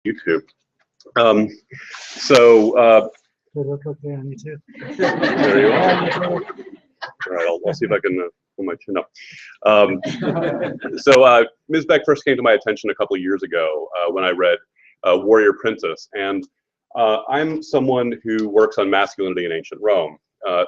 YouTube. So They look okay on you too. there you are. All right, I'll see if I can pull my chin up. So Ms. Beck first came to my attention a couple of years ago when I read Warrior Princess, and I'm someone who works on masculinity in ancient Rome.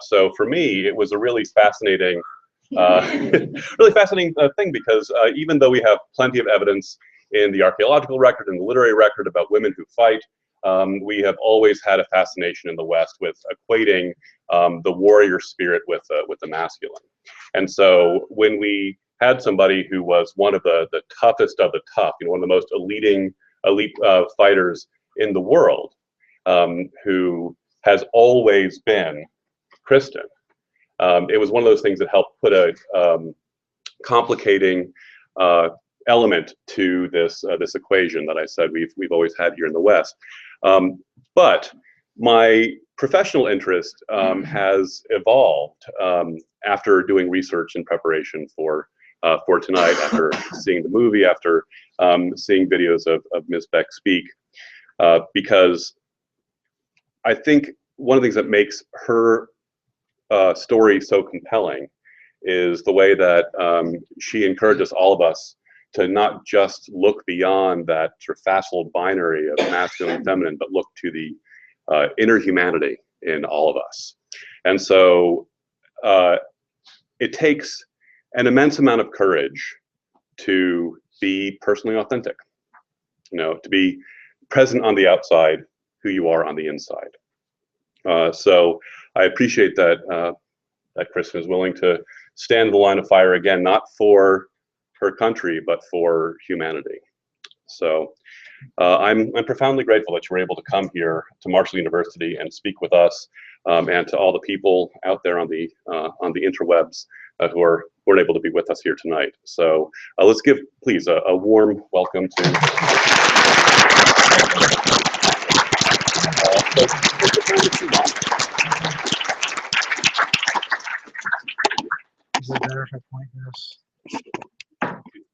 So for me, it was a really fascinating, thing, because even though we have plenty of evidence in the archaeological record and the literary record about women who fight, we have always had a fascination in the West with equating the warrior spirit with the masculine. And so when we had somebody who was one of the toughest of the tough, one of the most elite fighters in the world, who has always been Kristin, it was one of those things that helped put a complicating element to this equation that I said we've always had here in the West. But my professional interest has evolved after doing research in preparation for tonight, after seeing the movie, after seeing videos of Ms. Beck speak, because I think one of the things that makes her story so compelling is the way that she encourages all of us to not just look beyond that sort of facile binary of masculine and feminine, but look to the inner humanity in all of us. And so it takes an immense amount of courage to be personally authentic, to be present on the outside, who you are on the inside. So I appreciate that Kristin is willing to stand in the line of fire again, not for her country, but for humanity. So I'm profoundly grateful that you were able to come here to Marshall University and speak with us, and to all the people out there on the interwebs who weren't able to be with us here tonight. So let's give, please, a warm welcome to. Is it better if I point this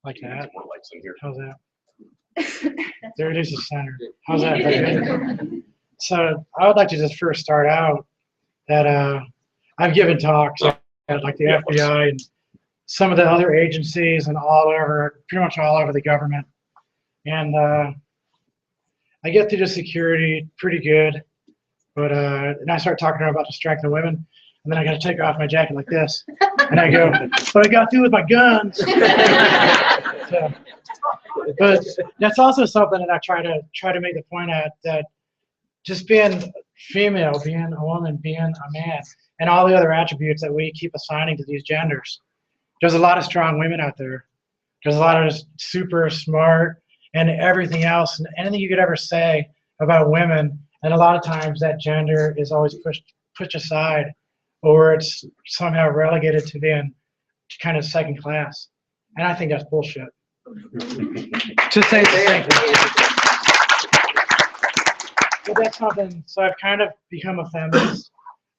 like that? More lights in here. How's that? There it is, the center. How's that? So I would like to just first start out that I've given talks at like the FBI and some of the other agencies and pretty much all over the government. And I get through the security pretty good, but and I start talking to her about the strength of women, and then I got to take off my jacket like this, and I go, but I got through with my guns. So, but that's also something that I try to make the point at, that just being female, being a woman, being a man, and all the other attributes that we keep assigning to these genders. There's a lot of strong women out there. There's a lot of super smart and everything else, and anything you could ever say about women. And a lot of times that gender is always pushed aside, or it's somehow relegated to being kind of second class. And I think that's bullshit. To say the same thing. But that's something, so I've kind of become a feminist.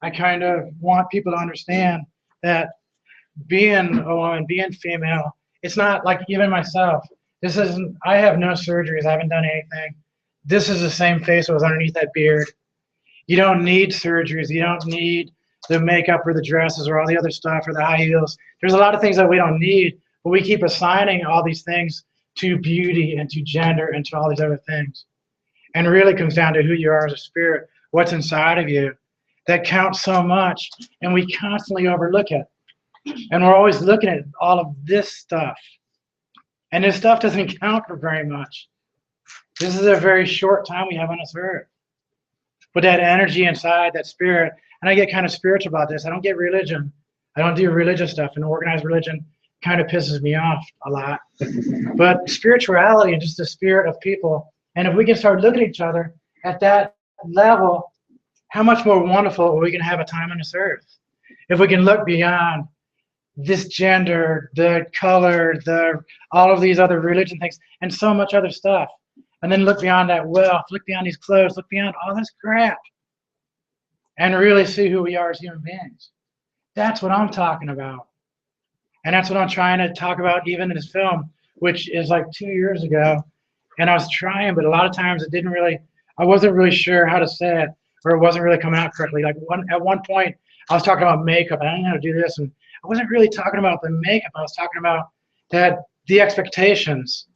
I kind of want people to understand that being a woman, being female, it's not like, even myself, I have no surgeries, I haven't done anything. This is the same face that was underneath that beard. You don't need surgeries, you don't need the makeup or the dresses or all the other stuff or the high heels. There's a lot of things that we don't need, but we keep assigning all these things to beauty and to gender and to all these other things. And it really comes down to who you are as a spirit, what's inside of you, that counts so much, and we constantly overlook it. And we're always looking at all of this stuff. And this stuff doesn't count for very much. This is a very short time we have on this earth. But that energy inside, that spirit, and I get kind of spiritual about this. I don't get religion. I don't do religious stuff, and organized religion kind of pisses me off a lot. But spirituality and just the spirit of people, and if we can start looking at each other at that level, how much more wonderful are we going to have a time on this earth? If we can look beyond this gender, the color, all of these other religion things, and so much other stuff. And then look beyond that wealth, look beyond these clothes, look beyond all this crap, and really see who we are as human beings. That's what I'm talking about. And that's what I'm trying to talk about even in this film, which is like 2 years ago. And I was trying, but a lot of times it didn't really, I wasn't really sure how to say it, or it wasn't really coming out correctly. Like at one point, I was talking about makeup, and I didn't know how to do this, and I wasn't really talking about the makeup. I was talking about that the expectations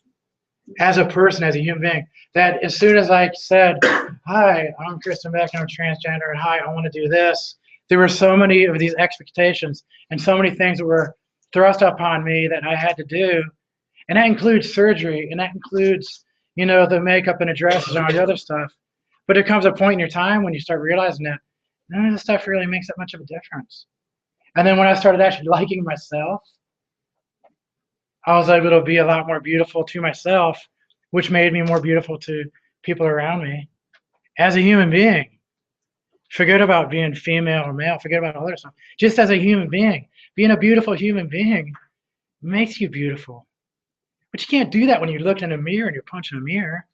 as a person, as a human being, that as soon as I said, hi, I'm Kristin Beck, I'm transgender, and hi, I want to do this, there were so many of these expectations and so many things that were thrust upon me that I had to do. And that includes surgery, and that includes, you know, the makeup and the dresses and all the other stuff. But there comes a point in your time when you start realizing that none of this stuff really makes that much of a difference. And then when I started actually liking myself, I was able to be a lot more beautiful to myself, which made me more beautiful to people around me as a human being. Forget about being female or male, forget about all that stuff. Just as a human being, being a beautiful human being makes you beautiful. But you can't do that when you're looking in a mirror and you're punching a mirror.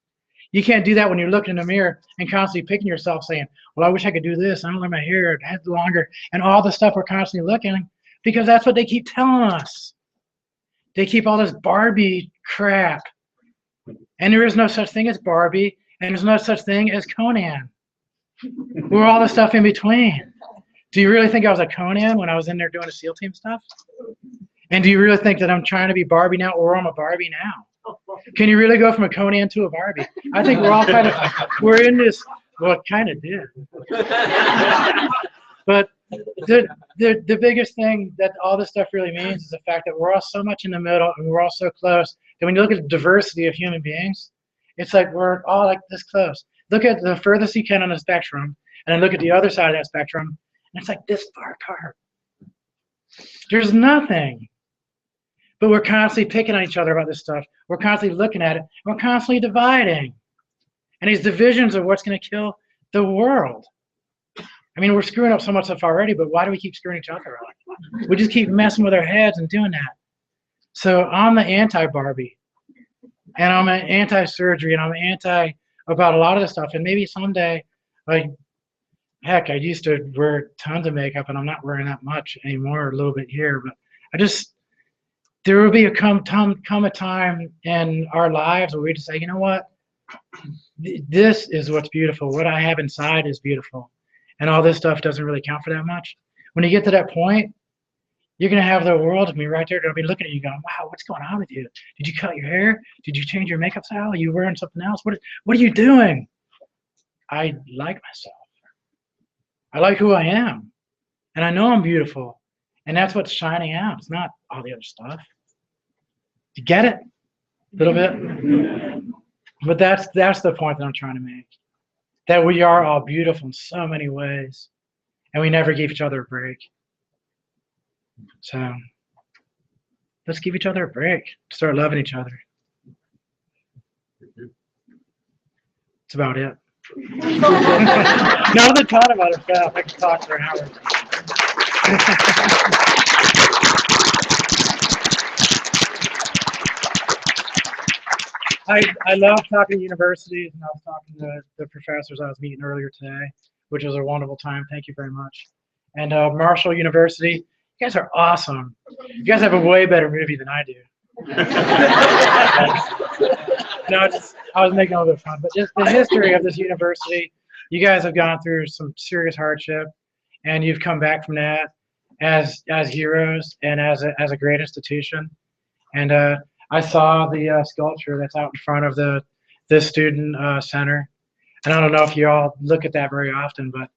You can't do that when you're looking in the mirror and constantly picking yourself saying, well, I wish I could do this. I don't like my hair, head longer, and all the stuff we're constantly looking, because that's what they keep telling us. They keep all this Barbie crap. And there is no such thing as Barbie, and there's no such thing as Conan. We're all the stuff in between. Do you really think I was a Conan when I was in there doing the SEAL team stuff? And do you really think that I'm trying to be Barbie now, or I'm a Barbie now? Can you really go from a Conan to a Barbie? I think we're all kind of, we're in this, well, it kind of did. But the biggest thing that all this stuff really means is the fact that we're all so much in the middle and we're all so close that when you look at the diversity of human beings, it's like we're all like this close. Look at the furthest you can on the spectrum, and then look at the other side of that spectrum, and it's like this far apart. There's nothing. But we're constantly picking on each other about this stuff. We're constantly looking at it. We're constantly dividing. And these divisions are what's going to kill the world. I mean, we're screwing up so much stuff already, but why do we keep screwing each other up? We just keep messing with our heads and doing that. So I'm the anti-Barbie. And I'm an anti-surgery, and I'm anti about a lot of this stuff. And maybe someday, like, heck, I used to wear tons of makeup, and I'm not wearing that much anymore, a little bit here. But there will be come a time in our lives where we just say, you know what? This is what's beautiful. What I have inside is beautiful. And all this stuff doesn't really count for that much. When you get to that point, you're going to have the world be right there. They'll be looking at you going, wow, what's going on with you? Did you cut your hair? Did you change your makeup style? Are you wearing something else? What are you doing? I like myself. I like who I am. And I know I'm beautiful. And that's what's shining out. It's not all the other stuff. You get it? A little bit? But that's the point that I'm trying to make. That we are all beautiful in so many ways. And we never give each other a break. So let's give each other a break. Start loving each other. That's about it. Now that I thought about it, I can talk for an hour. I love talking to universities, and I was talking to the professors I was meeting earlier today, which was a wonderful time. Thank you very much. And Marshall University, you guys are awesome. You guys have a way better movie than I do. No, I was making a little bit of fun, but just the history of this university, you guys have gone through some serious hardship, and you've come back from that as heroes and as a great institution. And I saw the sculpture that's out in front of the student center, and I don't know if you all look at that very often, but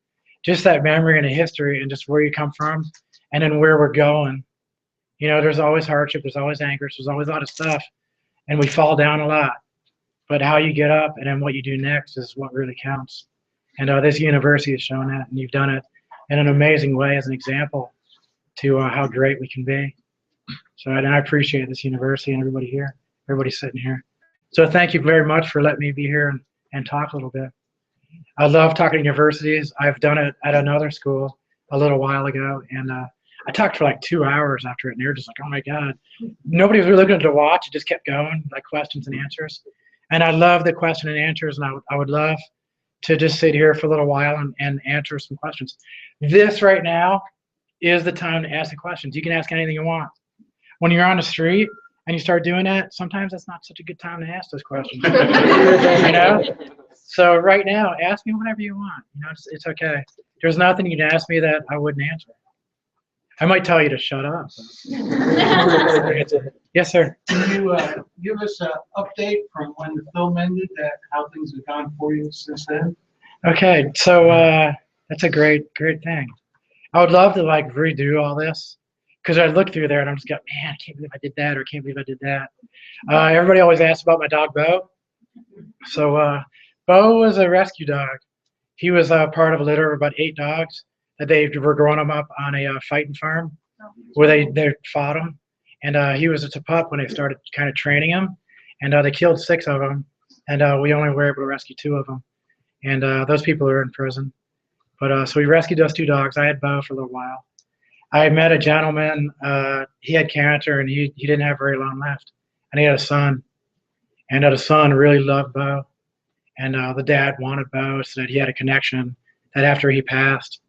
just that memory and the history and just where you come from and then where we're going. You know, there's always hardship, there's always anger, there's always a lot of stuff, and we fall down a lot. But how you get up and then what you do next is what really counts. And this university has shown that, and you've done it in an amazing way as an example to how great we can be. So and I appreciate this university and everybody here, everybody sitting here. So thank you very much for letting me be here and talk a little bit. I love talking to universities. I've done it at another school a little while ago, and I talked for like 2 hours after it, and they were just like, oh my God. Nobody was really looking to watch. It just kept going, like questions and answers. And I love the question and answers, and I would love to just sit here for a little while and answer some questions. This right now is the time to ask the questions. You can ask anything you want. When you're on the street and you start doing that, sometimes that's not such a good time to ask those questions. You know? So right now, ask me whatever you want. You know, it's okay. There's nothing you can ask me that I wouldn't answer. I might tell you to shut up. Yes, sir. Can you give us an update from when the film ended, how things have gone for you since then? Okay, so that's a great thing. I would love to like redo all this because I look through there and I'm just going, man, I can't believe I did that, or I can't believe I did that. Everybody always asks about my dog Bo. So Bo was a rescue dog. He was part of a litter of about 8 dogs that they were growing them up on a fighting farm where they fought him. And he was a pup when they started kind of training him. And they killed 6 of them. And we only were able to rescue 2 of them. And those people are in prison. But so we rescued those 2 dogs. I had Bo for a little while. I met a gentleman. He had cancer and he didn't have very long left. And he had a son. And the son really loved Bo. And the dad wanted Bo so that he had a connection that after he passed,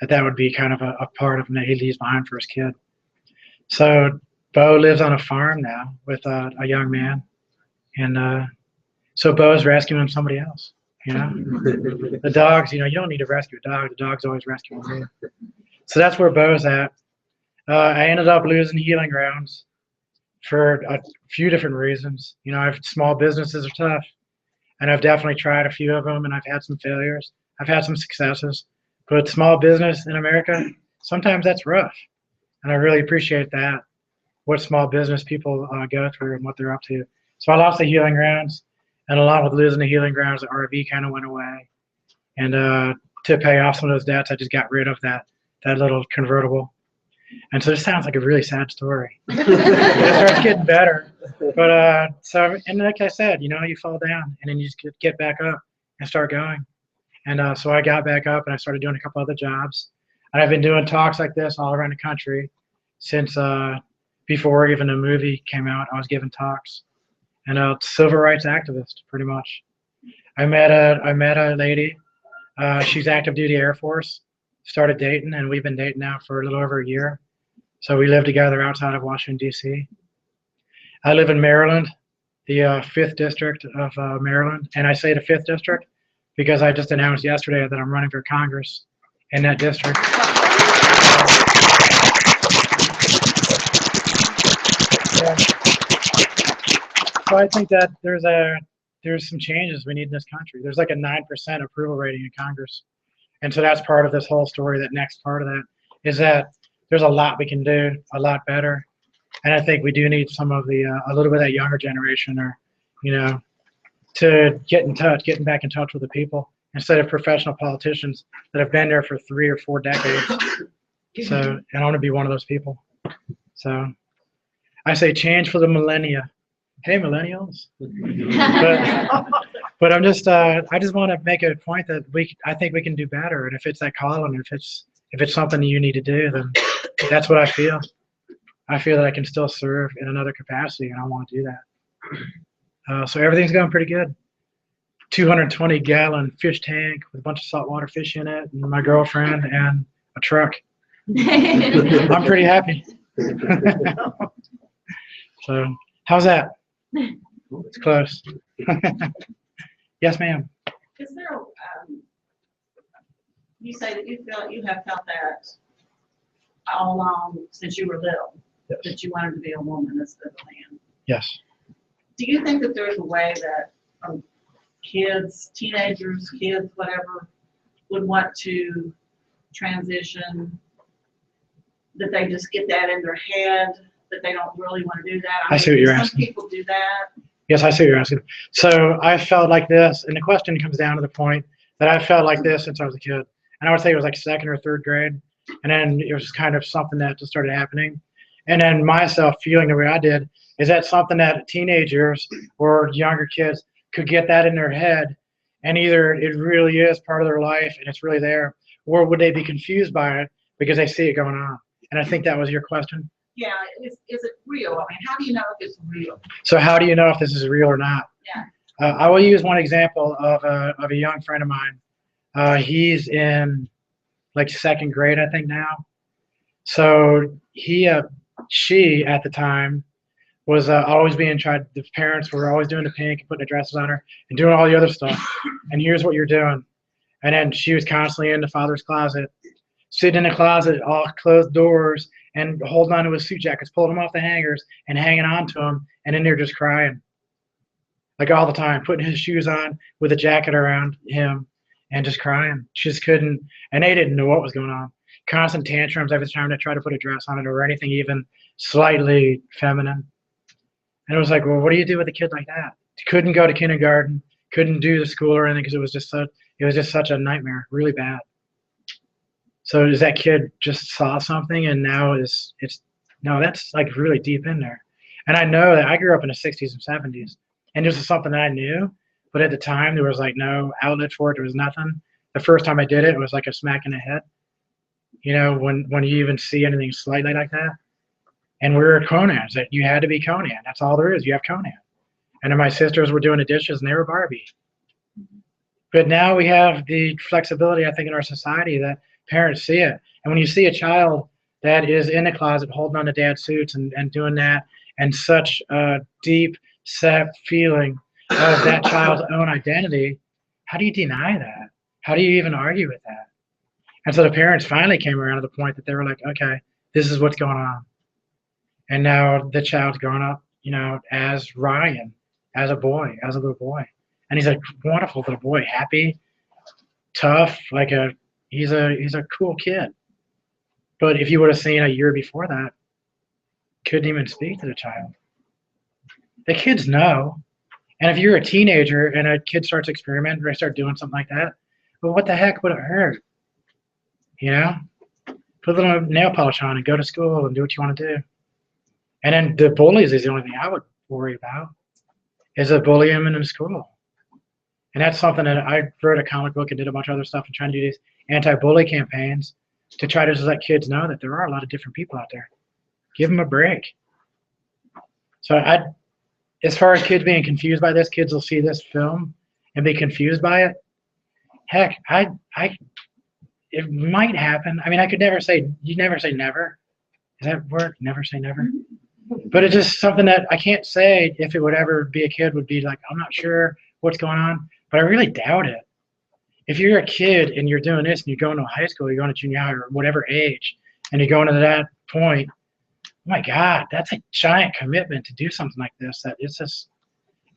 that would be kind of a part of him that he leaves behind for his kid. So Bo lives on a farm now with a young man. And so Bo's rescuing somebody else, you know. The dogs, you know, you don't need to rescue a dog. The dog's always rescuing you. So that's where Bo's at. I ended up losing healing grounds for a few different reasons. You know, small businesses are tough. And I've definitely tried a few of them, and I've had some failures. I've had some successes. But small business in America, sometimes that's rough. And I really appreciate that, what small business people go through and what they're up to. So I lost the healing grounds, and along with losing the healing grounds, the RV kind of went away. And to pay off some of those debts, I just got rid of that little convertible. And so this sounds like a really sad story. It starts getting better. But and like I said, you know, you fall down, and then you just get back up and start going. And so I got back up, and I started doing a couple other jobs. And I've been doing talks like this all around the country since before even the movie came out. I was giving talks, and civil rights activist, pretty much. I met a lady. She's active duty Air Force. Started dating, and we've been dating now for a little over a year. So we live together outside of Washington, D.C. I live in Maryland, the 5th District of Maryland. And I say the 5th District because I just announced yesterday that I'm running for Congress in that district. So I think that there's some changes we need in this country. There's like a 9% approval rating in Congress. And so that's part of this whole story. That next part of that is that there's a lot we can do a lot better. And I think we do need some of the, a little bit of that younger generation, or, you know, to getting back in touch with the people instead of professional politicians that have been there for 3 or 4 decades. So, and I want to be one of those people. So I say change for the millennia. Hey, millennials. But I'm just, I just want to make a point that I think we can do better. And if it's that calling, if it's something that you need to do, then that's what I feel. I feel that I can still serve in another capacity, and I want to do that. So everything's going pretty good. 220-gallon fish tank with a bunch of saltwater fish in it, and my girlfriend, and a truck. I'm pretty happy. So how's that? It's close. Yes, ma'am. Is there, you say that you have felt that all along since you were little, Yes. that you wanted to be a woman instead of a man. Yes. Do you think that there's a way that kids, teenagers, kids, whatever, would want to transition, that they just get that in their head, that they don't really want to do that? I see what you're asking. Some people do that. Yes, I see what you're asking. So I felt like this, and the question comes down to the point that I felt like this since I was a kid. And I would say it was like 2nd or 3rd grade. And then it was just kind of something that just started happening. And then myself feeling the way I did, is that something that teenagers or younger kids could get that in their head, and either it really is part of their life and it's really there, or would they be confused by it because they see it going on? And I think that was your question. Yeah, is it real? I mean, how do you know if it's real? So how do you know if this is real or not? Yeah. I will use one example of a young friend of mine. He's in like 2nd grade, I think now. So she at the time was always being tried. The parents were always doing the pink, putting the dresses on her, and doing all the other stuff. And here's what you're doing. And then she was constantly in the father's closet, sitting in the closet, all closed doors, and holding on to his suit jackets, pulling them off the hangers, and hanging on to him, and in there just crying, like all the time, putting his shoes on with a jacket around him, and just crying. She just couldn't, and they didn't know what was going on. Constant tantrums every time they tried to put a dress on it or anything even slightly feminine. And it was like, well, what do you do with a kid like that? Couldn't go to kindergarten, couldn't do the school or anything because it was just such a nightmare, really bad. So does that kid just saw something and now no, that's like really deep in there. And I know that I grew up in the 60s and 70s, and this is something that I knew, but at the time there was like no outlet for it. There was nothing. The first time I did it, it was like a smack in the head. You know, when you even see anything slightly like that. And we were Conans. That you had to be Conan. That's all there is. You have Conan. And then my sisters were doing the dishes, and they were Barbie. But now we have the flexibility, I think, in our society that parents see it. And when you see a child that is in the closet holding on to dad's suits and doing that, and such a deep set feeling of that child's own identity, how do you deny that? How do you even argue with that? And so the parents finally came around to the point that they were like, okay, this is what's going on. And now the child's growing up, you know, as Ryan, as a boy, as a little boy. And he's a wonderful little boy, happy, tough, he's a cool kid. But if you would have seen a year before that, couldn't even speak to the child. The kids know. And if you're a teenager and a kid starts experimenting or start doing something like that, well, what the heck would it hurt? You know? Put a little nail polish on and go to school and do what you want to do. And then the bullies is the only thing I would worry about, is a bully him in school. And that's something that I wrote a comic book and did a bunch of other stuff and trying to do these anti-bully campaigns to try to just let kids know that there are a lot of different people out there. Give them a break. So as far as kids being confused by this, kids will see this film and be confused by it. Heck, it might happen. I mean, I could never say, you never say never. Is that word? Never say never. But it's just something that I can't say if it would ever be a kid would be like, I'm not sure what's going on, but I really doubt it. If you're a kid and you're doing this and you're going to high school, you're going to junior high or whatever age, and you're going to that point, oh my God, that's a giant commitment to do something like this. That it's just,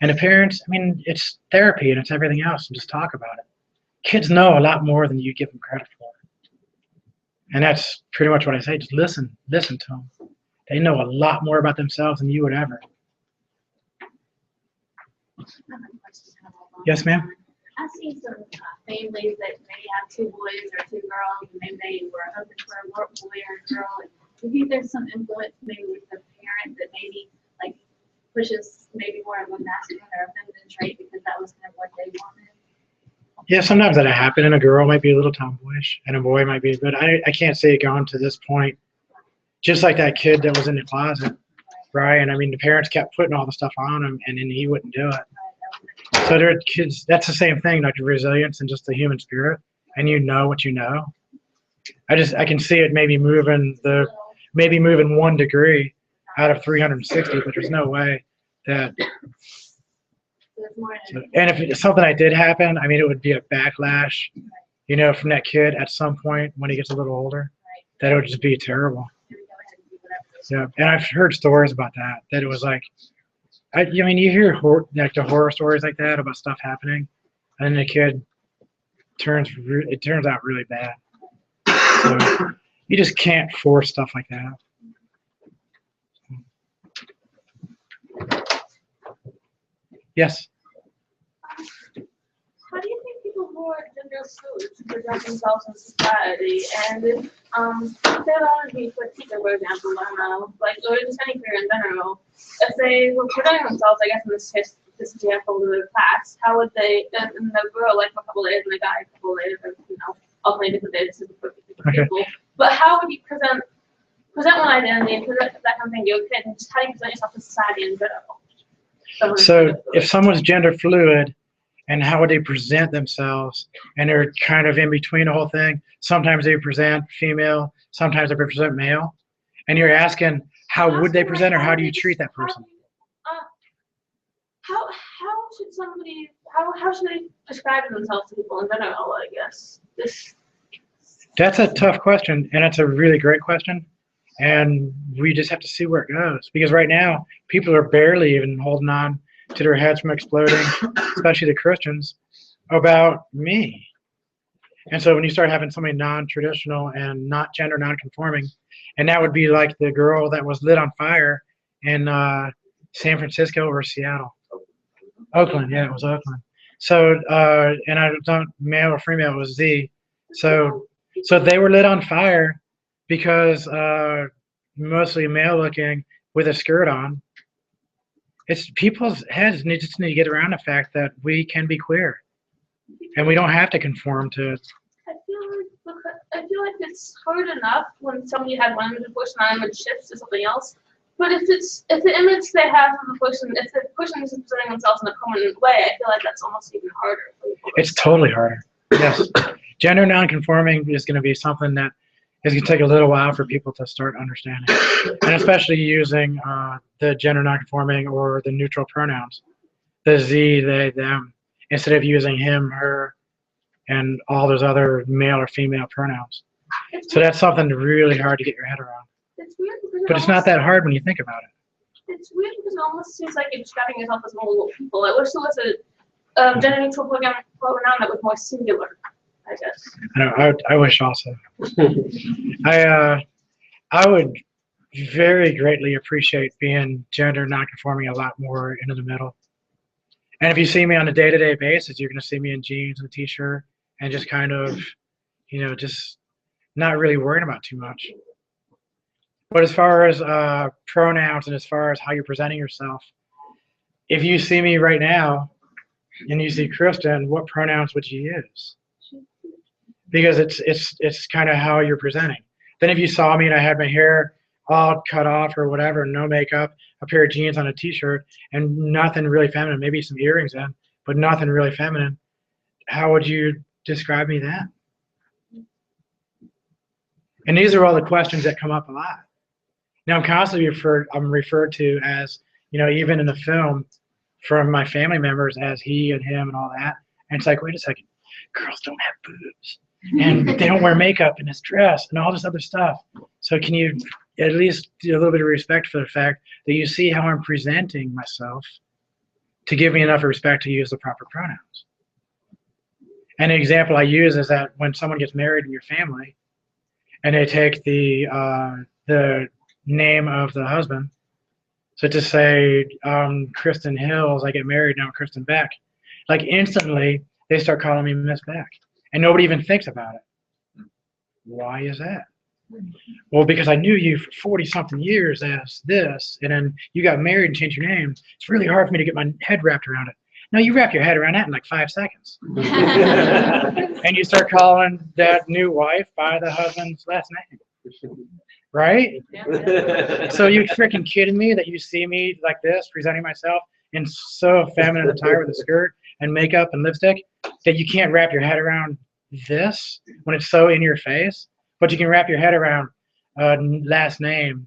and the parents, I mean, it's therapy and it's everything else, and just talk about it. Kids know a lot more than you give them credit for. And that's pretty much what I say. Just listen to them. They know a lot more about themselves than you would ever. Yes, ma'am? I've seen some families that maybe have two boys or two girls, and maybe they were hoping for a boy or a girl. And do you think there's some influence maybe with the parent that maybe like pushes maybe more of a masculine or a feminine trait because that was kind of what they wanted? Yeah, sometimes that happens, and a girl might be a little tomboyish, and a boy might be, but I can't say it gone to this point. Just like that kid that was in the closet, Brian. I mean, the parents kept putting all the stuff on him, and then he wouldn't do it. So there are kids, that's the same thing, like the resilience and just the human spirit, and you know what you know. I can see it maybe moving 1 degree out of 360, but there's no way that. And if it's something that did happen, I mean, it would be a backlash, you know, from that kid at some point when he gets a little older. That it would just be terrible. Yeah, and I've heard stories about that. That it was like, I mean, you hear the horror stories like that about stuff happening, and then the kid turns out really bad. So you just can't force stuff like that. Yes. How do you think people who are gender fluid present themselves in society? And if say I want to be a teacher, for example, I don't know, like or just any career in general, if they were presenting themselves, I guess in this example of the class, how would they? And the girl like a couple days, and the guy a couple days, or ultimately different days for different people. But how would you present one identity and present that kind of thing to your kid, and just how do you present yourself to society in general? So if someone's gender fluid, and how would they present themselves? And they're kind of in between the whole thing. Sometimes they present female, sometimes they present male. And you're asking, how would they present, or how do you treat that person? how should somebody how should they describe themselves to people in general? I guess this. That's a tough question, and it's a really great question. And we just have to see where it goes. Because right now, people are barely even holding on to their heads from exploding, especially the Christians, about me. And so when you start having somebody non-traditional and not gender non-conforming, and that would be like the girl that was lit on fire in San Francisco or Seattle. Oakland, yeah, it was Oakland. So, and I don't, male or female, it was Z. So they were lit on fire because mostly male looking with a skirt on. It's people's heads just need to get around the fact that we can be queer and we don't have to conform to it. I feel like it's hard enough when somebody had one image of a person and image shifts to something else. But if the image they have of the person, if the person is presenting themselves in a prominent way, I feel like that's almost even harder. It's totally harder. Yes. Gender nonconforming is going to be something that is going to take a little while for people to start understanding. And especially using the gender nonconforming or the neutral pronouns, the Z, they, them, instead of using him, her, and all those other male or female pronouns. So that's something really hard to get your head around. It's weird because But it's not that hard when you think about it. It's weird because it almost seems like you're describing yourself as multiple people. I wish there was a gender neutral pronoun that was more singular, I guess. I know, I wish also. I would very greatly appreciate being gender nonconforming a lot more into the middle. And if you see me on a day-to-day basis, you're going to see me in jeans and a t-shirt and just kind of, you know, just not really worrying about too much. But as far as pronouns and as far as how you're presenting yourself, if you see me right now and you see Kristin, what pronouns would you use? Because it's kind of how you're presenting. Then if you saw me and I had my hair all cut off or whatever, no makeup, a pair of jeans on a t-shirt, and nothing really feminine, maybe some earrings in, but nothing really feminine, how would you describe me then? And these are all the questions that come up a lot. Now I'm constantly referred to as, you know, even in the film from my family members as he and him and all that. And it's like, wait a second, girls don't have boobs. And they don't wear makeup in this dress and all this other stuff. So can you at least do a little bit of respect for the fact that you see how I'm presenting myself to give me enough respect to use the proper pronouns? And an example I use is that when someone gets married in your family and they take the name of the husband, so to say, Kristin Hills, I get married now, Kristin Beck, like instantly they start calling me Miss Beck. And nobody even thinks about it. Why is that? Well, because I knew you for 40-something years as this, and then you got married and changed your name. It's really hard for me to get my head wrapped around it. No, you wrap your head around that in like 5 seconds. And you start calling that new wife by the husband's last name. Right? So you freaking kidding me that you see me like this, presenting myself in so feminine attire with a skirt and makeup and lipstick, that you can't wrap your head around this when it's so in your face, but you can wrap your head around last name,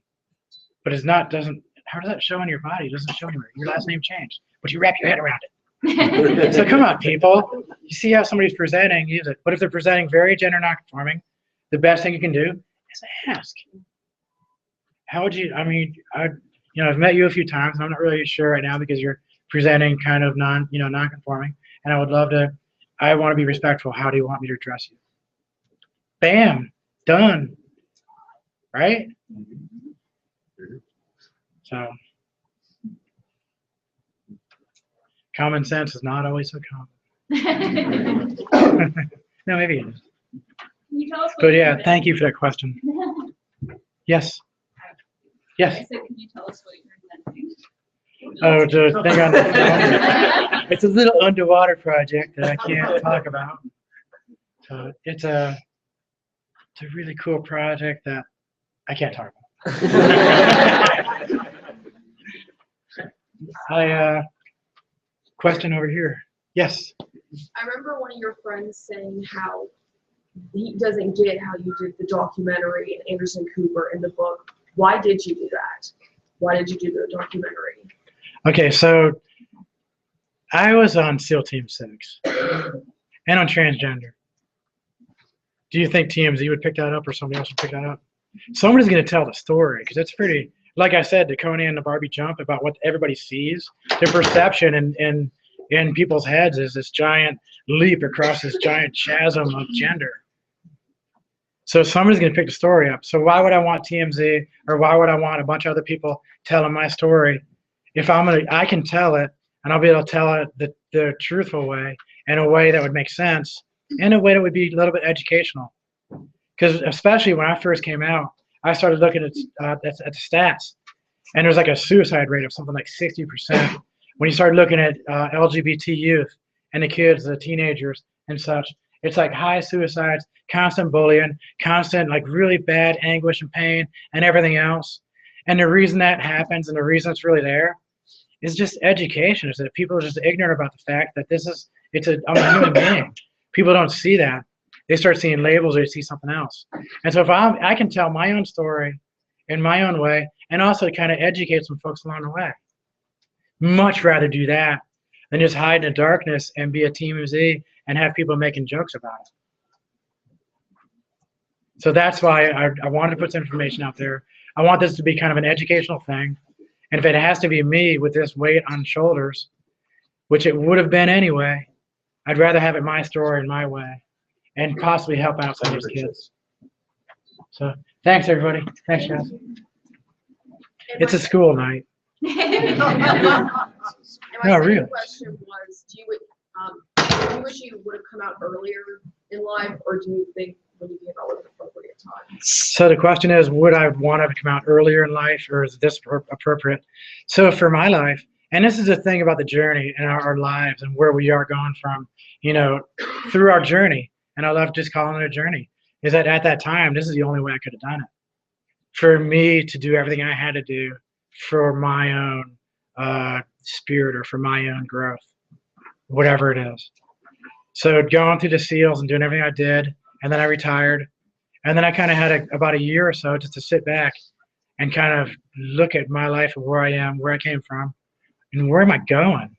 but it's not, how does that show in your body? It doesn't show anywhere. Your last name changed, but you wrap your head around it. So come on, people. You see how somebody's presenting, use it. But if they're presenting very gender nonconforming, the best thing you can do is ask. How would you, I've met you a few times, and I'm not really sure right now because you're presenting kind of non-conforming, and I would love to, I want to be respectful. How do you want me to address you? Bam, done, right? So, common sense is not always so common. No, maybe it is. Can you tell us what But you're yeah, inventing? thank you for that question. Yes. Yes. I said, can you tell us what you're inventing? Oh, the thing on the phone. It's a little underwater project that I can't talk about. So it's a really cool project that I can't talk about. Question over here. Yes. I remember one of your friends saying how he doesn't get how you did the documentary and Anderson Cooper in the book. Why did you do that? Why did you do the documentary? Okay, so I was on SEAL Team 6 and on transgender. Do you think TMZ would pick that up or somebody else would pick that up? Somebody's going to tell the story because it's pretty, like I said, the Conan and the Barbie jump about what everybody sees. The perception in people's heads is this giant leap across this giant chasm of gender. So somebody's going to pick the story up. So why would I want TMZ or why would I want a bunch of other people telling my story? If I can tell it and I'll be able to tell it the truthful way, in a way that would make sense, in a way that would be a little bit educational. Because especially when I first came out, I started looking at the stats, and there's like a suicide rate of something like 60%. When you start looking at LGBT youth and the kids, the teenagers and such, it's like high suicides, constant bullying, constant like really bad anguish and pain and everything else. And the reason that happens and the reason it's really there is just education. Is that people are just ignorant about the fact that I'm a human being. People don't see that. They start seeing labels or they see something else. And so if I can tell my own story in my own way and also kind of educate some folks along the way, much rather do that than just hide in the darkness and be a TMZ and have people making jokes about it. So that's why I wanted to put some information out there. I want this to be kind of an educational thing. And if it has to be me with this weight on shoulders, which it would have been anyway, I'd rather have it my story and my way and possibly help out some of these kids. So thanks, everybody. Thanks, guys. It's a school night. No, really. My question was, do you wish you would have come out earlier in life, or do you think when you came out was an appropriate time? So the question is, would I want to come out earlier in life, or is this appropriate? So for my life, and this is the thing about the journey and our lives and where we are going from, through our journey, and I love just calling it a journey, is that at that time, this is the only way I could have done it. For me to do everything I had to do for my own spirit or for my own growth, whatever it is. So going through the SEALs and doing everything I did, and then I retired, and then I kind of had about a year or so just to sit back and kind of look at my life and where I am, where I came from, and where am I going?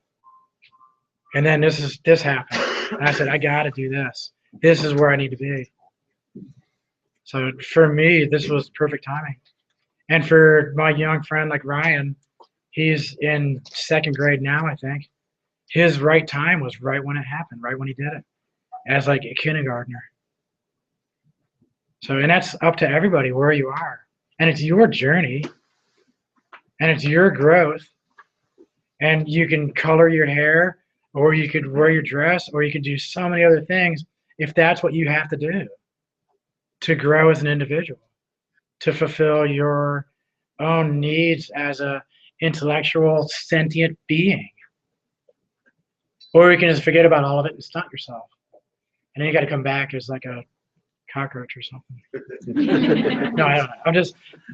And then this happened. And I said, I got to do this. This is where I need to be. So for me, this was perfect timing. And for my young friend like Ryan, he's in 2nd grade now, I think. His right time was right when it happened, right when he did it, as like a kindergartner. So, and that's up to everybody where you are. And it's your journey, and it's your growth. And you can color your hair, or you could wear your dress, or you could do so many other things if that's what you have to do to grow as an individual, to fulfill your own needs as a intellectual, sentient being. Or you can just forget about all of it and stunt yourself. And then you got to come back as like a cockroach or something. No, I don't know.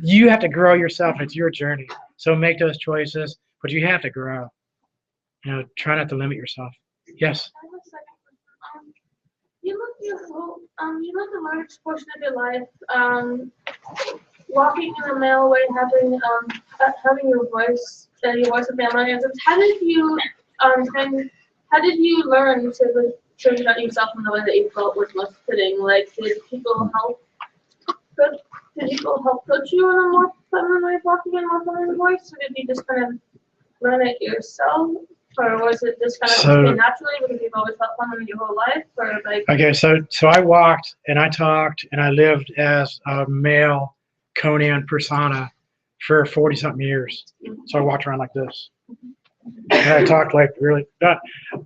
You have to grow yourself, and it's your journey. So make those choices, but you have to grow. Try not to limit yourself. Yes? I have a second question. You lived a large portion of your life walking in a male way, having your voice of family. How did you learn to present yourself in the way that you felt was most fitting? Like, did people help coach you in a more feminine way, walking in a more feminine voice, or did you just kind of learn it yourself? Or was it just kind of naturally because you've always felt feminine your whole life? Or like? Okay, so I walked and I talked and I lived as a male Conan persona for 40-something years. So I walked around like this. And I talked like really,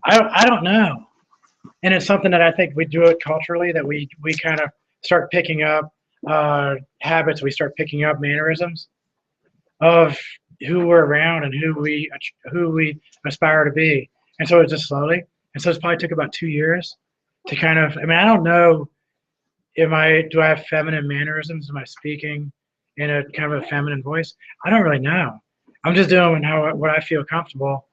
I don't know. And it's something that I think we do it culturally, that we kind of start picking up habits, we start picking up mannerisms of who we're around and who we aspire to be. And so it's just slowly. And so it's probably took about 2 years to kind of, I don't know, do I have feminine mannerisms? Am I speaking in a kind of a feminine voice? I don't really know. I'm just doing what I feel comfortable.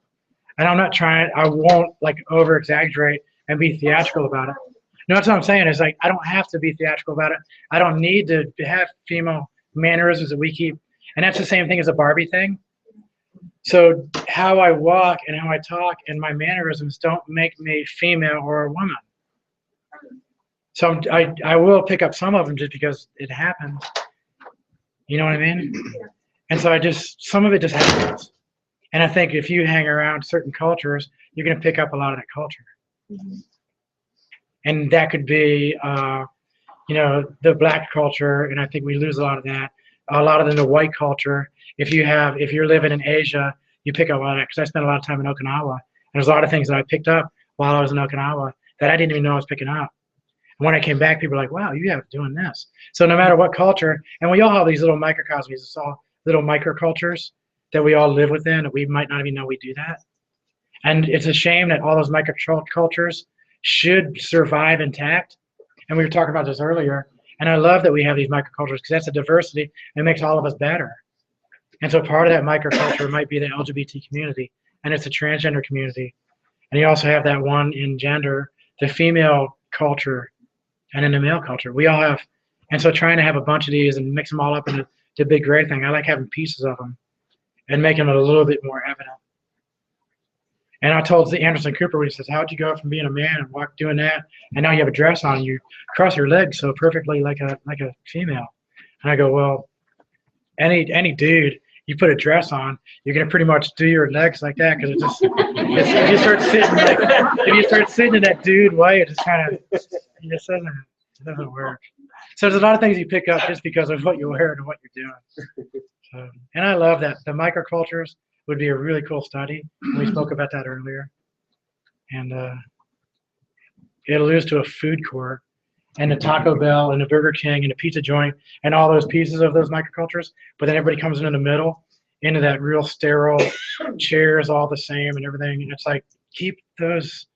And I'm not I won't like over exaggerate and be theatrical about it. No, that's what I'm saying. Is like, I don't have to be theatrical about it. I don't need to have female mannerisms that we keep. And that's the same thing as a Barbie thing. So how I walk and how I talk and my mannerisms don't make me female or a woman. So I will pick up some of them just because it happens. You know what I mean? And so some of it just happens. And I think if you hang around certain cultures, you're going to pick up a lot of that culture. And that could be, the black culture, and I think we lose a lot of that. A lot of the white culture. If you're living in Asia, you pick up a lot of that. Because I spent a lot of time in Okinawa, and there's a lot of things that I picked up while I was in Okinawa that I didn't even know I was picking up. And when I came back, people were like, "Wow, you have doing this." So no matter what culture, and we all have these little microcosms, it's all little microcultures that we all live within, and we might not even know we do that. And it's a shame that all those microcultures should survive intact. And we were talking about this earlier. And I love that we have these microcultures because that's a diversity and it makes all of us better. And so part of that microculture might be the LGBT community, and it's a transgender community. And you also have that one in gender, the female culture, and in the male culture. We all have, and so trying to have a bunch of these and mix them all up into the big great thing. I like having pieces of them and making it a little bit more evident. And I told Anderson Cooper, he says, "How'd you go from being a man and doing that, and now you have a dress on, you cross your legs so perfectly like a female?" And I go, "Well, any dude, you put a dress on, you're gonna pretty much do your legs like that because if you start sitting in that dude way, it just kind of it doesn't work." So there's a lot of things you pick up just because of what you wear and what you're doing. So, and I love that the microcultures would be a really cool study. We spoke about that earlier. And it alludes to a food court and a Taco Bell and a Burger King and a pizza joint and all those pieces of those microcultures. But then everybody comes in the middle into that real sterile chairs, all the same and everything. And it's like, keep those.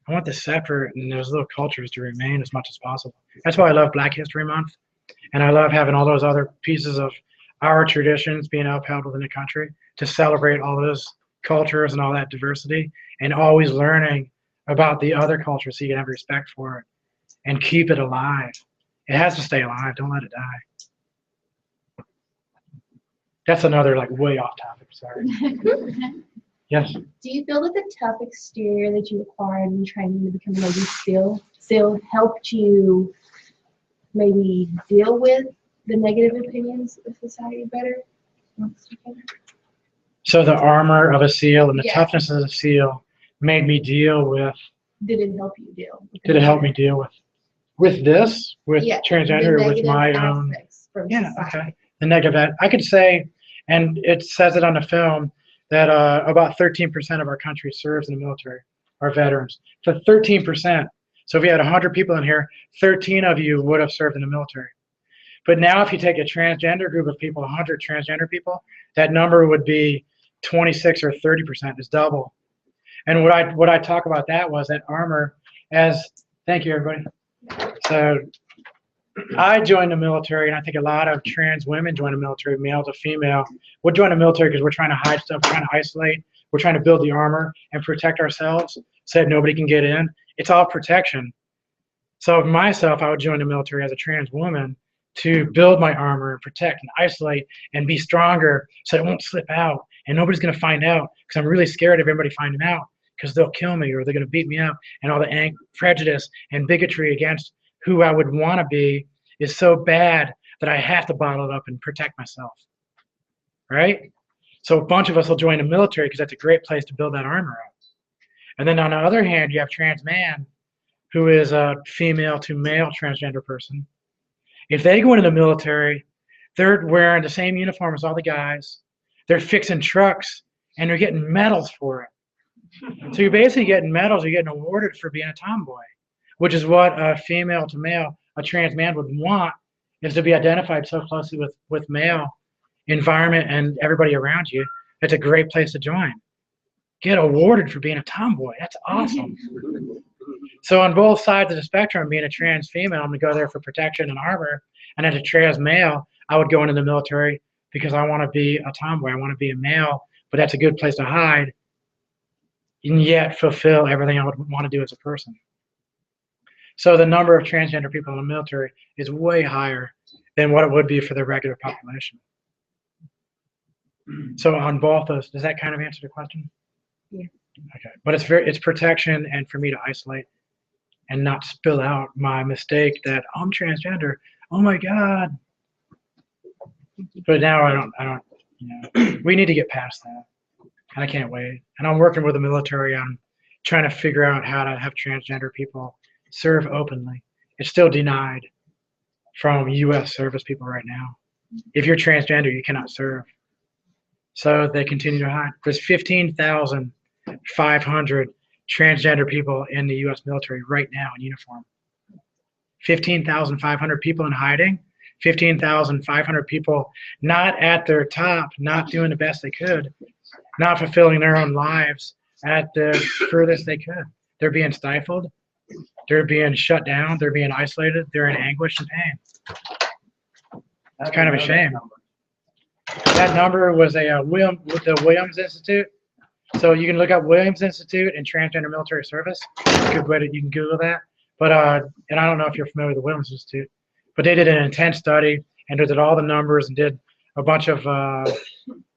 I want the separate and those little cultures to remain as much as possible. That's why I love Black History Month. And I love having all those other pieces of our traditions being upheld within the country to celebrate all those cultures and all that diversity, and always learning about the other cultures so you can have respect for it and keep it alive. It has to stay alive. Don't let it die. That's another way off topic. Sorry. Yes. Do you feel that the tough exterior that you acquired in training to become a lady still helped you maybe deal with the negative opinions of society better? So the armor of a SEAL and the Yeah. toughness of a SEAL made me deal with. Did it help you deal? Did it help me deal with this, with Yeah, transgender, the with my negative own? aspects from Yeah. society. Okay. The negative. I could say, and it says it on the film, that about 13% of our country serves in the military, our veterans. So 13%. So if you had 100 people in here, 13 of you would have served in the military. But now if you take a transgender group of people, 100 transgender people, that number would be 26 or 30%, is double. And what I talk about that was that armor as, thank you everybody. So I joined the military, and I think a lot of trans women join the military, male to female. We'll join the military because we're trying to hide stuff, we're trying to isolate, we're trying to build the armor and protect ourselves so that nobody can get in. It's all protection. So myself, I would join the military as a trans woman to build my armor and protect and isolate and be stronger so it won't slip out and nobody's going to find out, because I'm really scared of everybody finding out because they'll kill me or they're going to beat me up, and all the prejudice and bigotry against who I would want to be is so bad that I have to bottle it up and protect myself, right? So a bunch of us will join the military because that's a great place to build that armor up. And then on the other hand, you have trans man, who is a female to male transgender person. If they go into the military, they're wearing the same uniform as all the guys. They're fixing trucks, and they're getting medals for it. So you're basically getting medals, you're getting awarded for being a tomboy, which is what a female to male, a trans man would want, is to be identified so closely with male environment and everybody around you. It's a great place to join. Get awarded for being a tomboy. That's awesome. So on both sides of the spectrum, being a trans female, I'm going to go there for protection and armor. And as a trans male, I would go into the military because I want to be a tomboy. I want to be a male, but that's a good place to hide and yet fulfill everything I would want to do as a person. So the number of transgender people in the military is way higher than what it would be for the regular population. So on both those, does that kind of answer the question? Yeah. Okay, but it's protection and for me to isolate and not spill out my mistake that I'm transgender. Oh my God. But now I don't, we need to get past that. And I can't wait. And I'm working with the military on trying to figure out how to have transgender people serve openly. It's still denied from U.S. service people right now. If you're transgender, you cannot serve. So they continue to hide. There's 15,500 transgender people in the U.S. military right now in uniform. 15,500 people in hiding. 15,500 people not at their top, not doing the best they could, not fulfilling their own lives at the furthest they could. They're being stifled. They're being shut down. They're being isolated. They're in anguish and pain. It's kind of a shame. That number was the Williams Institute. So you can look up Williams Institute and transgender military service. Good way you can Google that. But and I don't know if you're familiar with the Williams Institute, but they did an intense study and did all the numbers and did a bunch of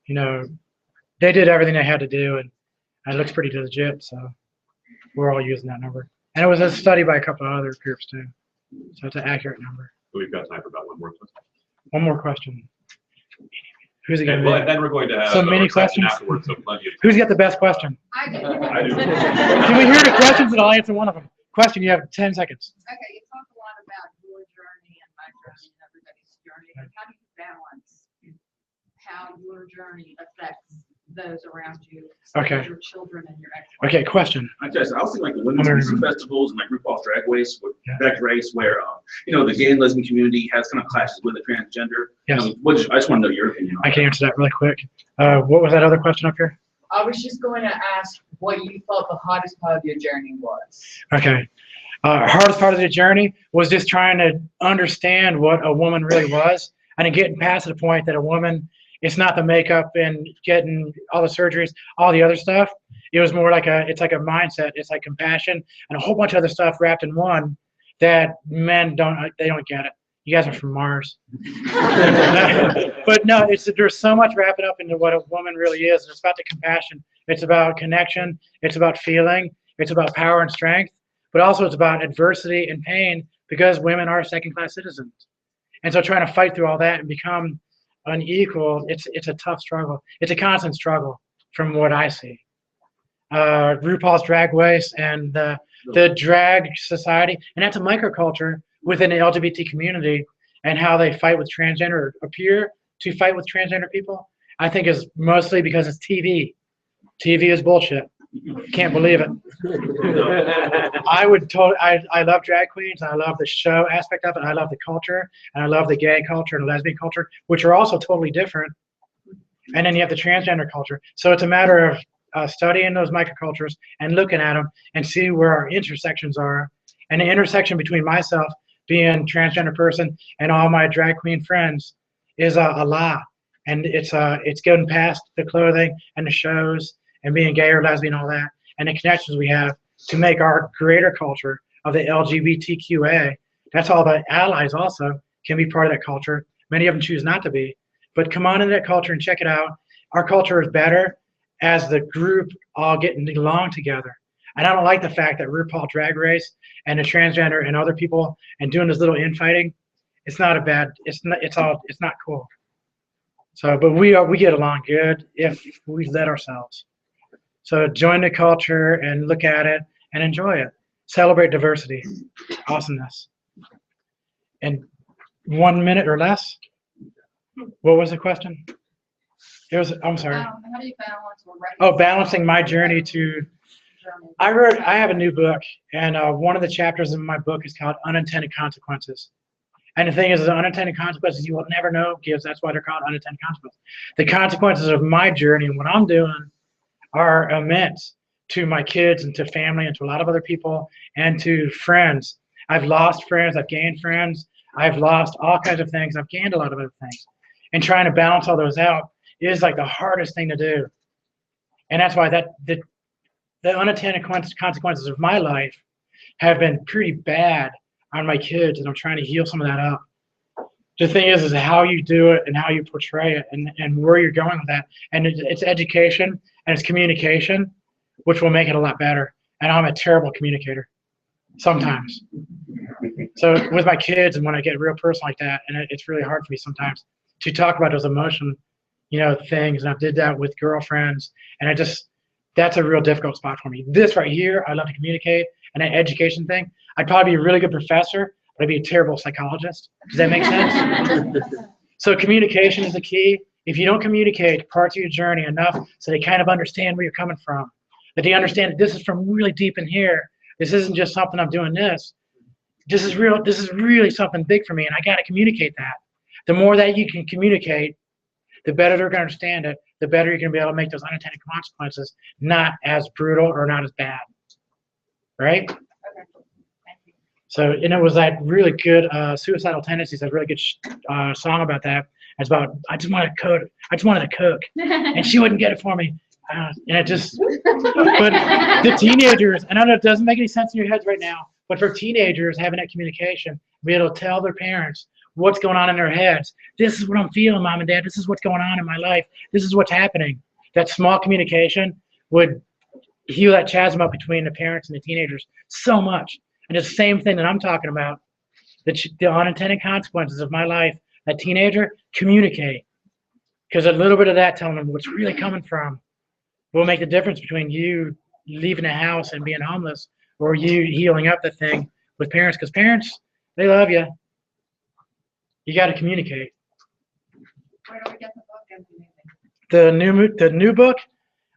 they did everything they had to do, and it looks pretty legit. So we're all using that number. And it was a study by a couple of other groups too. So it's an accurate number. We've got time for about one more question. One more question. Who's it going to Well, be? and then we're going to have So many reception questions? afterwards, so plenty of Who's got the best question? I do. I do. Can we hear the questions and I'll answer one of them? Question, you have 10 seconds. Okay, you talk a lot about your journey and my journey and everybody's journey. But how do you balance how your journey affects those around you, such Okay. as your children and your ex? Okay, question. I was thinking like the women's music festivals and like RuPaul's Drag Race, Yeah. Drag Race, where the gay and lesbian community has kind of clashes with the transgender. Yes. I just want to know your opinion on I can answer that really quick. What was that other question up here? I was just going to ask what you thought the hardest part of your journey was. Okay. Hardest part of the journey was just trying to understand what a woman really was and then getting past the point that a woman, it's not the makeup and getting all the surgeries, all the other stuff. It was more like it's like a mindset. It's like compassion and a whole bunch of other stuff wrapped in one that men don't get it. You guys are from Mars. But no, there's so much wrapped up into what a woman really is. It's about the compassion. It's about connection. It's about feeling. It's about power and strength. But also it's about adversity and pain because women are second-class citizens. And so trying to fight through all that and become unequal, it's a tough struggle. It's a constant struggle from what I see. RuPaul's Drag Race and the drag society, and that's a microculture within the LGBT community, and how they fight with transgender, appear to fight with transgender people, I think is mostly because it's TV. TV is bullshit. Can't believe it. I love drag queens. I love the show aspect of it. I love the culture, and I love the gay culture and the lesbian culture, which are also totally different. And then you have the transgender culture. So it's a matter of studying those microcultures and looking at them and see where our intersections are. And the intersection between myself being transgender person and all my drag queen friends is a lot. And it's getting past the clothing and the shows and being gay or lesbian, all that, and the connections we have to make our greater culture of the LGBTQA. That's all the allies also can be part of that culture. Many of them choose not to be, but come on into that culture and check it out. Our culture is better as the group all getting along together. And I don't like the fact that RuPaul Drag Race and the transgender and other people and doing this little infighting. It's not cool. So, but we get along good if we let ourselves. So join the culture and look at it and enjoy it. Celebrate diversity, awesomeness. And 1 minute or less. What was the question? I'm sorry. How do you balance or recognize Balancing my journey to. I have a new book, and one of the chapters in my book is called Unintended Consequences. And the thing is, the unintended consequences you will never know gives. That's why they're called unintended consequences. The consequences of my journey and what I'm doing are immense to my kids and to family and to a lot of other people and to friends. I've lost friends. I've gained friends. I've lost all kinds of things. I've gained a lot of other things. And trying to balance all those out is like the hardest thing to do. And that's why the unintended consequences of my life have been pretty bad on my kids, and I'm trying to heal some of that up. the thing is how you do it and how you portray it and where you're going with that. And it's education and it's communication, which will make it a lot better. And I'm a terrible communicator sometimes. So with my kids and when I get real personal like that, and it's really hard for me sometimes to talk about those emotion, things. And I did that with girlfriends, and that's a real difficult spot for me. This right here, I love to communicate, and that education thing, I'd probably be a really good professor, but I'd be a terrible psychologist. Does that make sense? So communication is the key. If you don't communicate parts of your journey enough so they kind of understand where you're coming from, that they understand that this is from really deep in here. This isn't just something I'm doing this. This is real. This is really something big for me, and I got to communicate that. The more that you can communicate, the better they're going to understand it, the better you're going to be able to make those unintended consequences not as brutal or not as bad. Right? Okay. Thank you. So, and it was that really good Suicidal Tendencies, that really good song about that. It's about, I just wanted to cook, and she wouldn't get it for me. And it just, but the teenagers, and I know it doesn't make any sense in your heads right now, but for teenagers having that communication, be able to tell their parents what's going on in their heads. This is what I'm feeling, Mom and Dad. This is what's going on in my life. This is what's happening. That small communication would heal that chasm up between the parents and the teenagers so much. And it's the same thing that I'm talking about, the unintended consequences of my life. That teenager, communicate. Because a little bit of that, telling them what's really coming from, will make the difference between you leaving the house and being homeless or you healing up the thing with parents. Because parents, they love you. You got to communicate. Where do we get the book and anything? The new book,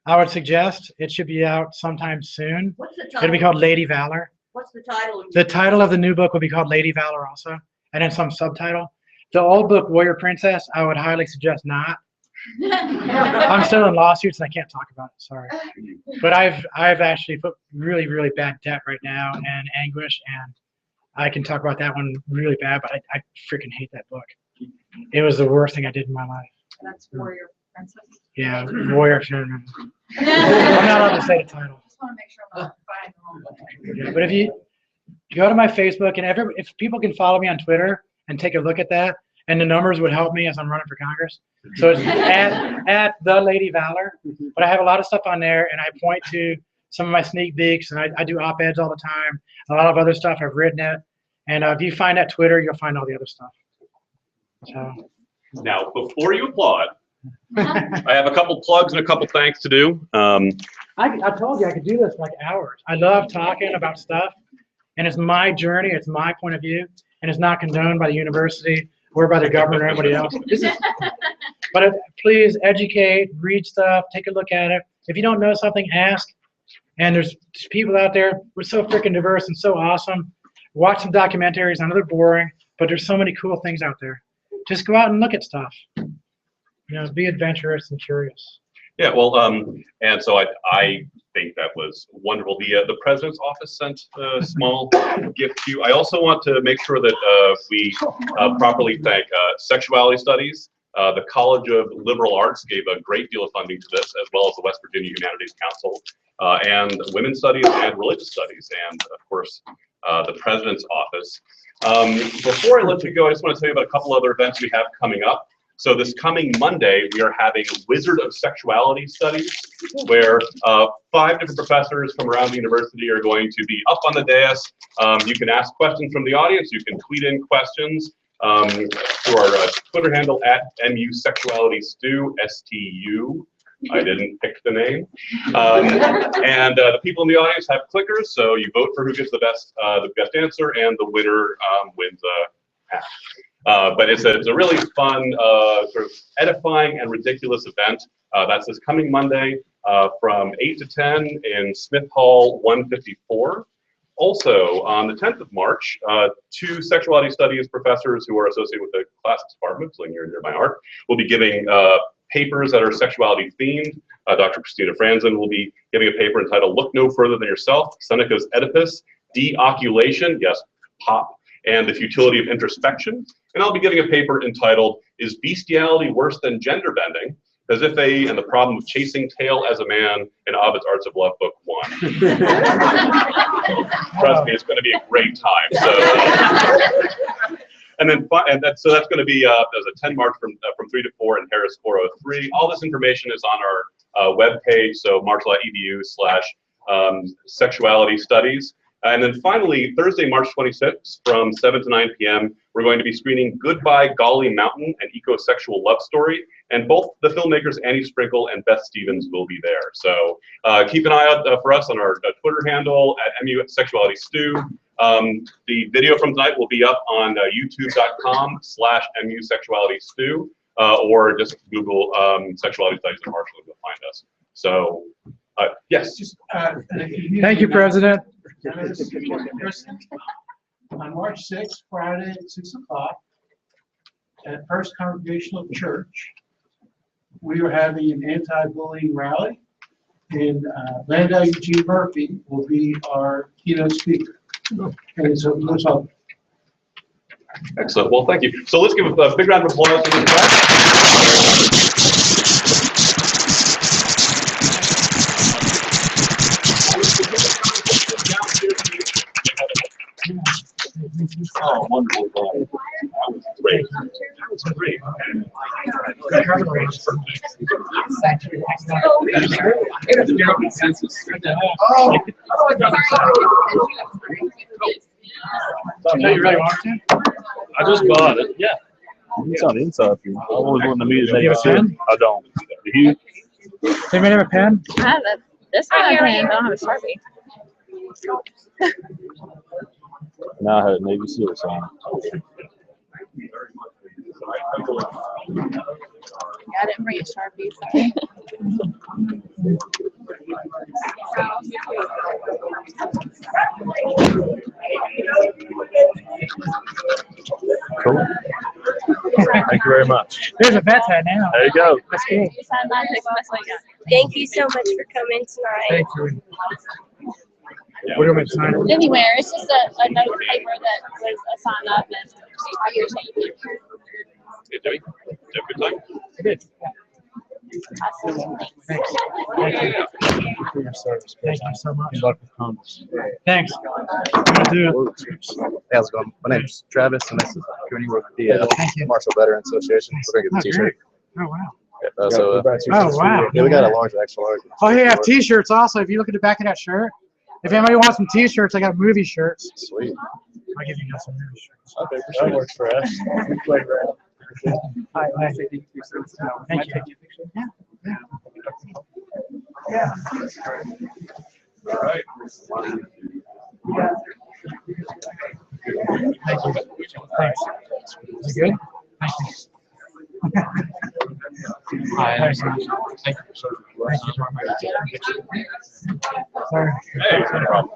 I would suggest it should be out sometime soon. What's the It'll title? be called Lady Valor. What's the title? The title of the new book will be called Lady Valor also, and then some subtitle. The old book, Warrior Princess, I would highly suggest not. I'm still in lawsuits and I can't talk about it, sorry. But I've actually put really, really bad debt right now and anguish, and I can talk about that one really bad, but I freaking hate that book. It was the worst thing I did in my life. That's Warrior Princess. Yeah, Warrior. I'm not allowed to say the title. Just want to make sure I'm not buying the wrong book. Yeah, but if you go to my Facebook, and if people can follow me on Twitter and take a look at that, and the numbers would help me as I'm running for Congress. So it's at the Lady Valor. But I have a lot of stuff on there, and I point to some of my sneak peeks, and I do op-eds all the time. A lot of other stuff, I've written it. And if you find that Twitter, you'll find all the other stuff. So. Now, before you applaud, I have a couple plugs and a couple thanks to do. I told you I could do this for like hours. I love talking about stuff, and it's my journey, it's my point of view, and it's not condoned by the university or by the government or anybody else. But please educate, read stuff, take a look at it. If you don't know something, ask. And there's people out there, we're so freaking diverse and so awesome. Watch some documentaries. I know they're boring, but there's so many cool things out there. Just go out and look at stuff. Be adventurous and curious. Yeah, well, and so I think that was wonderful. The president's office sent a small gift to you. I also want to make sure that we properly thank Sexuality Studies. The College of Liberal Arts gave a great deal of funding to this, as well as the West Virginia Humanities Council, and Women's Studies and Religious Studies, and of course, the president's office. Before I let you go, I just want to tell you about a couple other events we have coming up. So this coming Monday, we are having Wizard of Sexuality Studies, where 5 different professors from around the university are going to be up on the dais. You can ask questions from the audience. You can tweet in questions to our Twitter handle at MUSexualityStu, STU. I didn't pick the name. And the people in the audience have clickers, so you vote for who gets the best answer, and the winner wins a hat. But it's a really fun, sort of edifying and ridiculous event. That's this coming Monday from 8 to 10 in Smith Hall 154. Also, on the 10th of March, 2 sexuality studies professors who are associated with the classics department, so near my heart, will be giving papers that are sexuality themed. Dr. Christina Franzen will be giving a paper entitled "Look No Further Than Yourself: Seneca's Oedipus, Deoculation," yes, pop, and the Futility of Introspection. And I'll be giving a paper entitled "Is Bestiality Worse Than Gender Bending? Sisyphe and the Problem of Chasing Tail as a Man" in Ovid's Arts of Love, Book 1. Trust me, it's going to be a great time. So, And then so that's going to be there's a 10 March from 3 to 4 in Harris 403. All this information is on our webpage, so marshall.edu/sexuality studies. And then finally, Thursday, March 26th, from 7 to 9 p.m., we're going to be screening Goodbye Golly Mountain, an ecosexual love story. And both the filmmakers, Annie Sprinkle and Beth Stevens, will be there. So keep an eye out for us on our Twitter handle at MU Sexuality Stew. The video from tonight will be up on youtube.com/MU Sexuality Stew, or just Google Sexuality Studies in Marshall and you'll find us. So, yes. Thank you, President. On March 6th, Friday at 6 o'clock, at First Congregational Church, we are having an anti-bullying rally, and Landau Eugene Murphy will be our keynote speaker. And so let's hope. Excellent. Well, thank you. So let's give a big round of applause to the class. Oh, wonderful. That was great. That was great. You really want to? I just bought it. Yeah. It's on the inside. I always wanted to meet Do you have a pen? I don't. Do you? Does anybody have a pen? I have this one I have, I don't have a Sharpie. Now I had Navy SEALs on. Yeah, I didn't bring a Sharpie, sorry. Cool. Thank you very much. There's a vet's hat now. There you go. That's cool. Thank you so much for coming tonight. Thank you. What do we sign? Anywhere, it's just a note of paper that says a sign up and your change. Hey, Debbie, did you have a good time? I did. Awesome. Thank you. Thank you for your service. Thank you so much. Good luck with Congress. Thanks. I'm gonna do it. Hey, how's it going? My name's Travis, and this is Cooney with the Thank you. Marshall Veteran Association. We're gonna get the T-shirt. Oh, wow. Oh, wow. Yeah, we got a large, extra large. Oh, hey, I have T-shirts also. If you look at the back of that shirt, if anybody wants some T-shirts, I got movie shirts. Sweet. I'll give you guys some movie shirts. Okay, that works for us. We play around. Hi. Thank you. Yeah. All right. Thank you. Thanks. Is it good? Thank you. Hi. Thank you. Thank you. Sorry. Hey, no problem.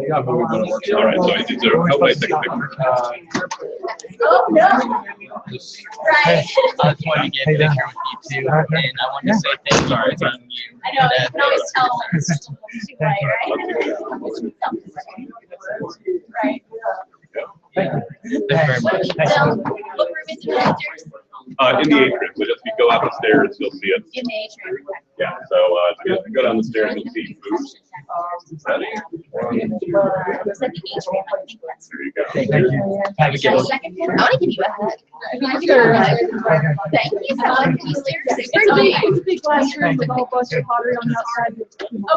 Yeah, but we're gonna work. All right, so is there, how would I take a picture? Oh, no. Hey. I just wanted to get a picture with you too, and I wanted to say thank you for you. I know, you can always tell when it's too bright, right? Thank you. Thank you very much. So, what room is it upstairs? In the atrium, so just if you go out the stairs, you'll see it. In the atrium. Yeah, so if you go down the stairs, you'll see booths. Is that the atrium? I think that's. There you go. Thank you. Have a good second floor. I want to give you a hug. Sure. Thank you so much. It's It's a big glass room with a whole bunch of pottery on the outside.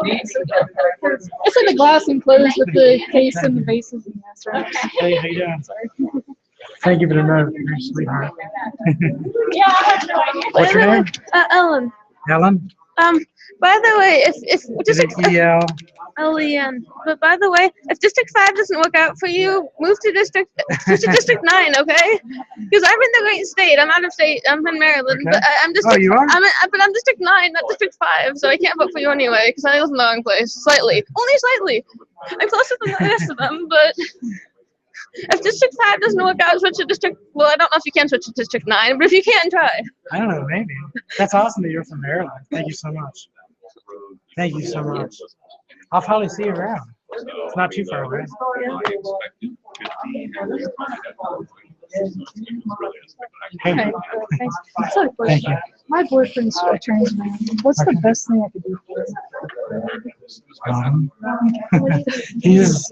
Okay, so good. It's like the glass enclosed with the case and the vases and that sort of. Okay. Hey, how you doing? Thank you for the note. You're a sweetheart. Yeah, I have no idea. What's your name? Ellen. Helen? By the way, if Is it E.L.? L-E-N. But by the way, if District 5 doesn't work out for you, move to District 9, okay? Because I'm in the great state. I'm out of state. I'm in Maryland. Okay. But I'm Oh, you are? I'm District 9, not District 5, so I can't vote for you anyway, because I live in the wrong place. Slightly. Only slightly. I'm closer than the rest of them, but if District 5 doesn't work out, switch to District, well, I don't know if you can switch to District 9, but if you can, try. I don't know, maybe. That's awesome that you're from Maryland. Thank you so much. Thank you so much. I'll probably see you around. It's not too far away. Hey. Okay. Thank you. My boyfriend's a trans man. What's the best thing I could do for him? He's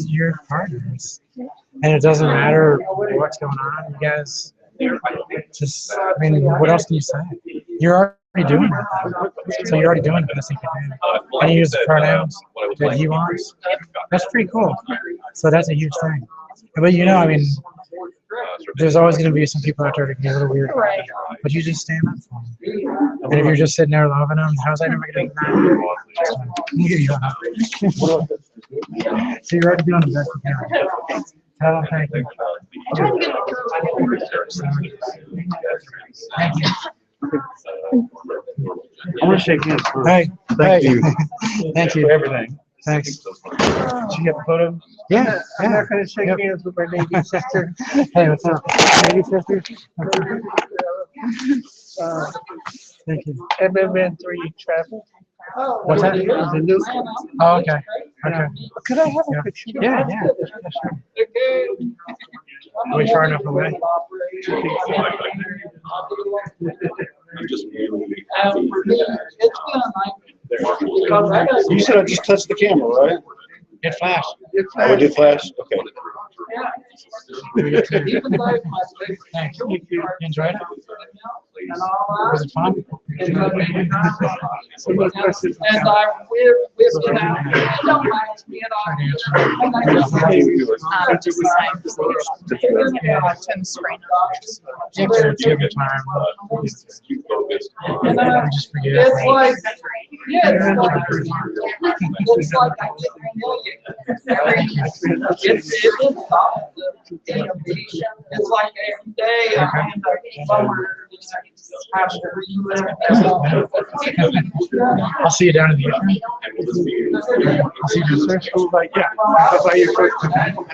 your partners, and it doesn't matter what's going on. You guys just, I mean, what else can you say? You're already doing it. So you're already doing the best you can do. And you use the pronouns that he wants. That's pretty cool. So that's a huge thing. But you know, I mean, there's always going to be some people out there that get a little weird. Right. But you just stand up for them. And if you're just sitting there loving them, how's that never going to give you a hug? So you're already doing the best you can. Tell them thank you. Thank you. I want to shake hands first. Hey, Thank you. Thank you for everything. Thanks. Did you get the photo? Yeah. I'm not gonna shake hands with my baby sister. Hey, what's up? Baby sister? Thank you. MMN3 traffic. What's that? The new. Oh, okay. Okay. Could I have Yeah. a picture? Yeah, yeah. Are we far enough away? You said I just touched the camera, right? It flashed. Oh, it did flash? Okay. Thanks. You enjoyed it? Was it fun? And I whipped it out. Don't mind me at all. Tim Sprain. Take your time. Just forget it. It's like, yeah, it's like I didn't know you. It's like every day I hand a somewhere. I'll see you down in the evening. I'll see you down there. Like, yeah, I'll buy you first.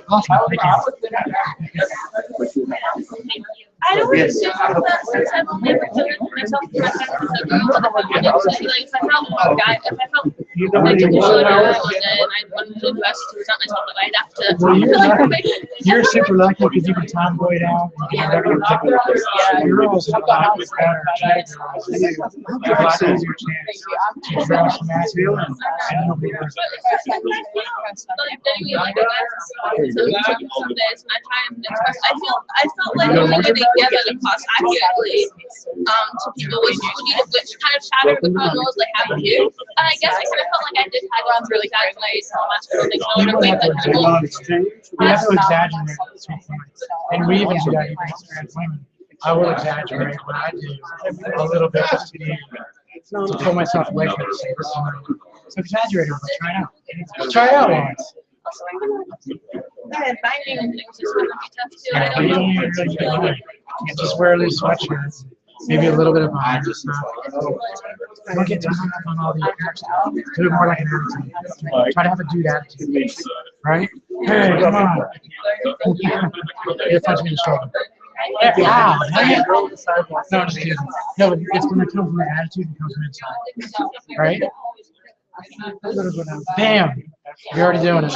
Awesome. Thank you. I don't understand that since I've only ever done it myself for my if I felt one guy, if I felt like a one day and I wanted to invest to present myself that way, I'd have to. Well, you're super lucky because you can tomboy down. You can whatever you want. Girls have a lot better chance. You have a lot easier chance to dress masculine and nobody else. Some days I try and express. I felt like we were getting together the class accurately to people which kind of shattered the common rules they have here. And I guess I kind of felt like I did have runs really exaggerate some masculine things. I would have made that people. You have to exaggerate and we even do that even as trans women. I will exaggerate what I do a little bit just to pull myself away from the same person. So exaggerate it, but try it out. Try it out once. Binding and things is going to be tough too. Yeah, but you don't even really do it. You just wear loose sweatshirts, maybe a little bit of behind, just not. Don't get too hung up on all the appearance. Do it more like an attitude. Try to have a dude attitude, right? Hey, come on. Punch me in the shoulder. Wow, no, just kidding. No, but it's going to come from the attitude and come from inside, right? Bam! You're already doing it.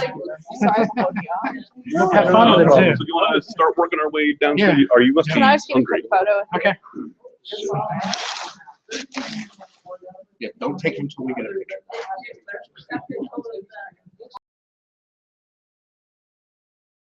Have fun with it too. So you want to start working our way down Yeah. to? Are you must be Can I see a hungry? quick photo? Okay. Yeah, don't take him till we get a picture.